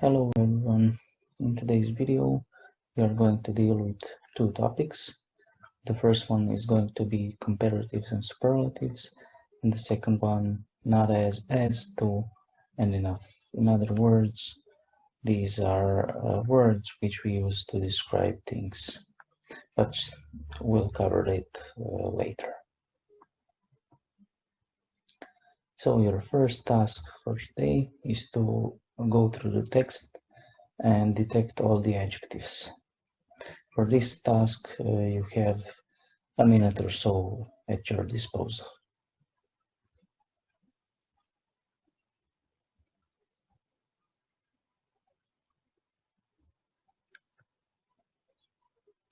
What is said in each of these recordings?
Hello everyone, in today's video we are going to deal with two topics. The first one is going to be comparatives and superlatives, and the second one not as, to, and enough. In other words, these are words which we use to describe things, but we'll cover it later. So your first task for today is to go through the text and detect all the adjectives. For this task, you have a minute or so at your disposal.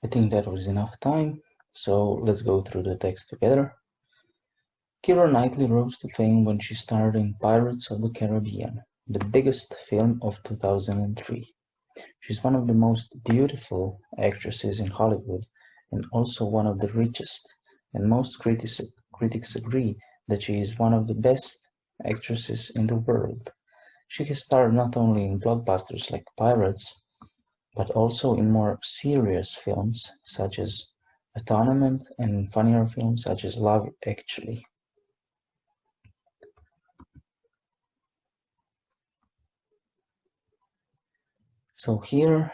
I think that was enough time, so let's go through the text together. Keira Knightley rose to fame when she starred in Pirates of the Caribbean, the biggest film of 2003. She's one of the most beautiful actresses in Hollywood and also one of the richest, and most critics agree that she is one of the best actresses in the world. She has starred not only in blockbusters like Pirates, but also in more serious films such as Atonement and funnier films such as Love Actually. So here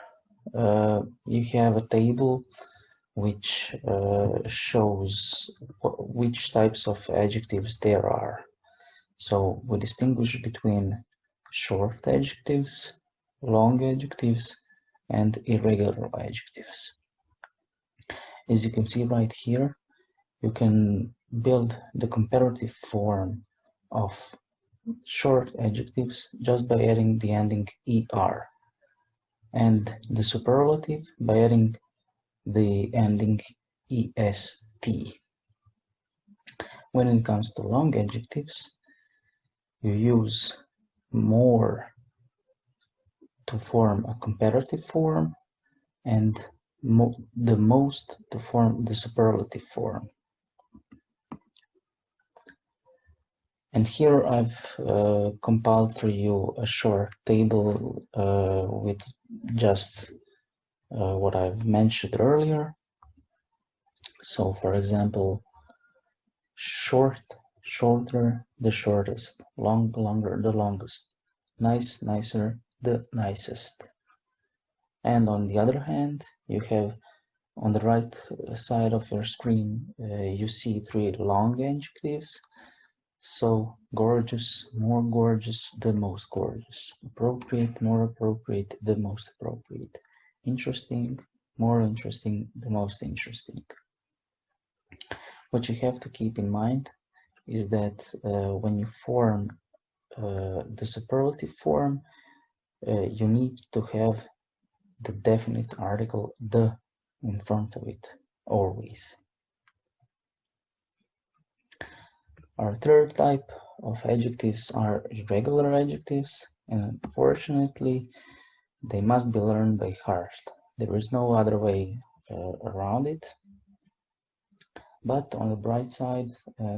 you have a table which shows which types of adjectives there are. So we distinguish between short adjectives, long adjectives, and irregular adjectives. As you can see right here, you can build the comparative form of short adjectives just by adding the ending er, and the superlative by adding the ending est. When it comes to long adjectives, you use more to form a comparative form and the most to form the superlative form. And here I've compiled for you a short table with just what I've mentioned earlier. So for example, short, shorter, the shortest, long, longer, the longest, nice, nicer, the nicest. And on the other hand, you have on the right side of your screen, you see three long adjectives. So gorgeous, more gorgeous, the most gorgeous. Appropriate, more appropriate, the most appropriate. Interesting, more interesting, the most interesting. What you have to keep in mind is that when you form the superlative form, you need to have the definite article the in front of it, always. Our third type of adjectives are irregular adjectives, and unfortunately, they must be learned by heart. There is no other way around it. But on the bright side,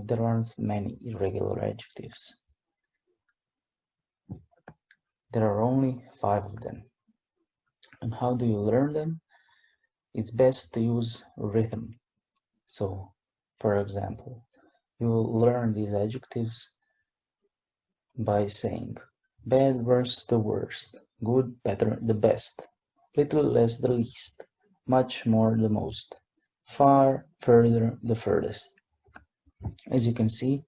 there aren't many irregular adjectives. There are only 5 of them. And how do you learn them? It's best to use rhythm. So, for example, you will learn these adjectives by saying bad, worse, the worst, good, better, the best, little, less, the least, much, more, the most, far, further, the furthest. As you can see,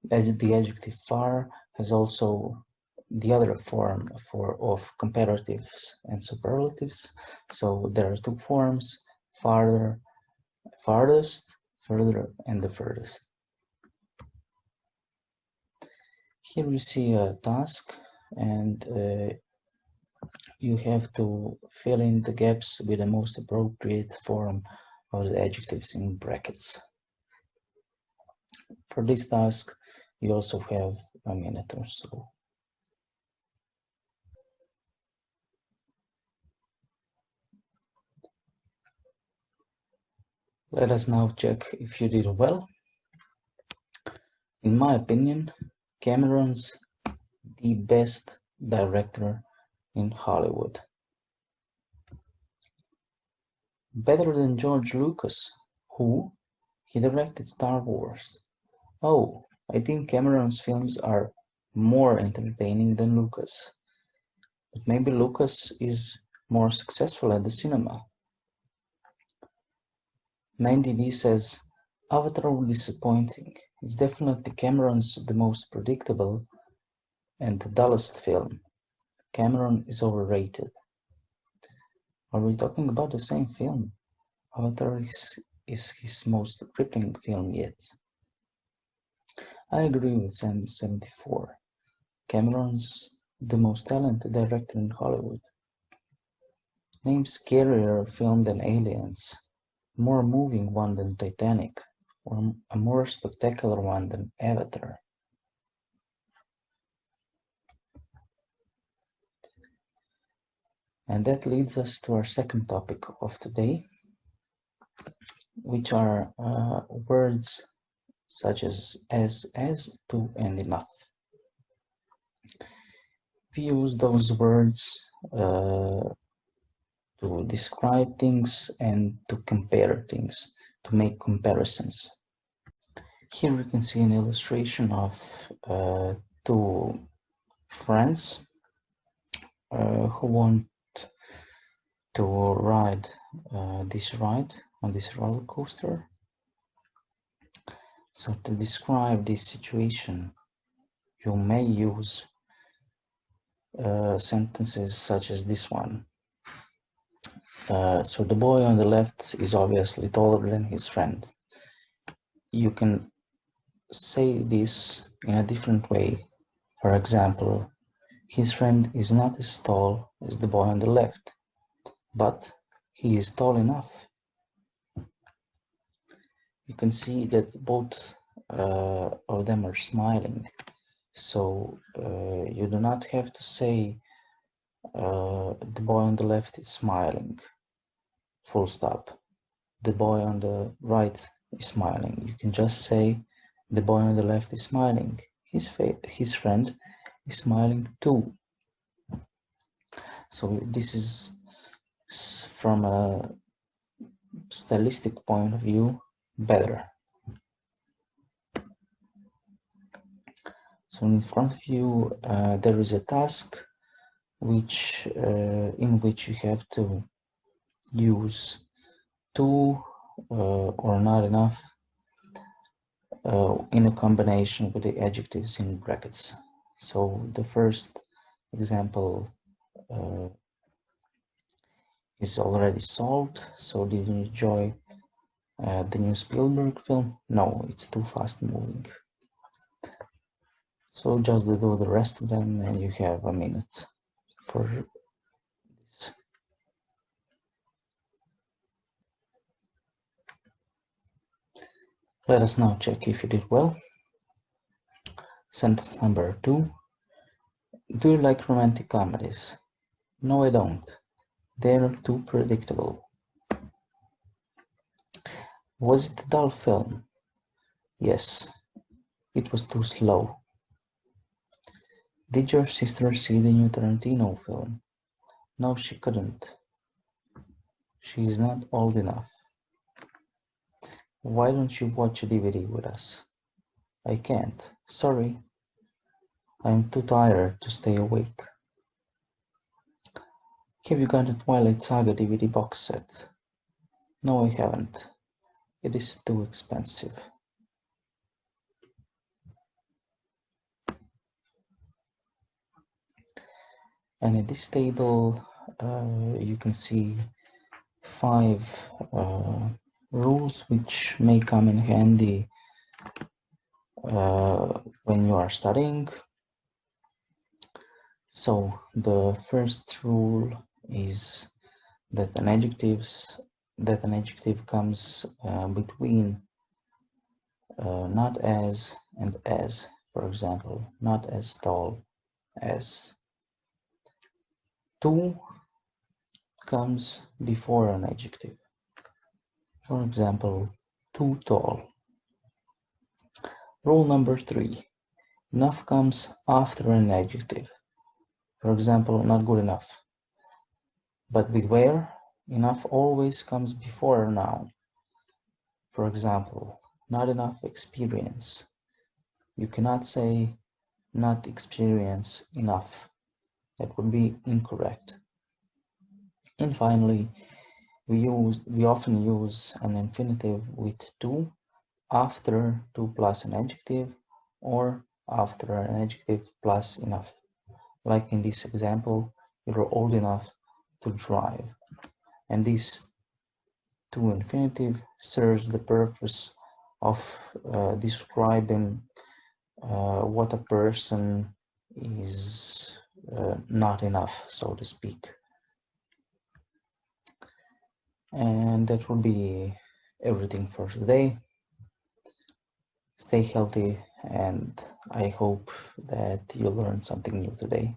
the adjective far has also the other form of comparatives and superlatives. So there are 2 forms, farther, farthest, further, and the furthest. Here we see a task, and you have to fill in the gaps with the most appropriate form of the adjectives in brackets. For this task, you also have a minute or so. Let us now check if you did well. In my opinion, Cameron's the best director in Hollywood. Better than George Lucas. Who? He directed Star Wars. Oh, I think Cameron's films are more entertaining than Lucas. But maybe Lucas is more successful at the cinema. Mandy V says, Avatar was disappointing. It's definitely Cameron's the most predictable and the dullest film. Cameron is overrated. Are we talking about the same film? Avatar is his most gripping film yet. I agree with Sam 74. Cameron's the most talented director in Hollywood. Name scarier film than Aliens, more moving one than Titanic, or a more spectacular one than Avatar. And that leads us to our second topic of today, which are words such as, to, and enough. We use those words to describe things and to compare things, to make comparisons. Here we can see an illustration of two friends who want to ride this ride on this roller coaster. So to describe this situation, you may use sentences such as this one. So the boy on the left is obviously taller than his friend. You can say this in a different way. For example, his friend is not as tall as the boy on the left, but he is tall enough. You can see that both of them are smiling. So you do not have to say the boy on the left is smiling, full stop. The boy on the right is smiling. You can just say the boy on the left is smiling. His friend is smiling too. So this is, from a stylistic point of view, better. So in front of you there is a task in which you have to use to or not enough in a combination with the adjectives in brackets. So the first example is already solved. So did you enjoy the new Spielberg film? No, it's too fast moving. So just do the rest of them and you have a minute for this. Let us now check if you did well. Sentence number 2. Do you like romantic comedies? No, I don't. They're too predictable. Was it a dull film? Yes, it was too slow. Did your sister see the new Tarantino film? No, she couldn't. She is not old enough. Why don't you watch a DVD with us? I can't. Sorry. I'm too tired to stay awake. Have you got a Twilight Saga DVD box set? No, I haven't. It is too expensive. And in this table, you can see 5 rules which may come in handy when you are studying. So the first rule is that an adjective comes between not as and as. For example, not as tall as. To comes before an adjective. For example, too tall. Rule number 3. Enough comes after an adjective. For example, not good enough. But beware, enough always comes before a noun. For example, not enough experience. You cannot say not experience enough. That would be incorrect. And finally, we often use an infinitive with to after to plus an adjective or after an adjective plus enough. Like in this example, you're old enough to drive. And this to infinitive serves the purpose of describing what a person is not enough, so to speak. And that will be everything for today. Stay healthy, and I hope that you learned something new today.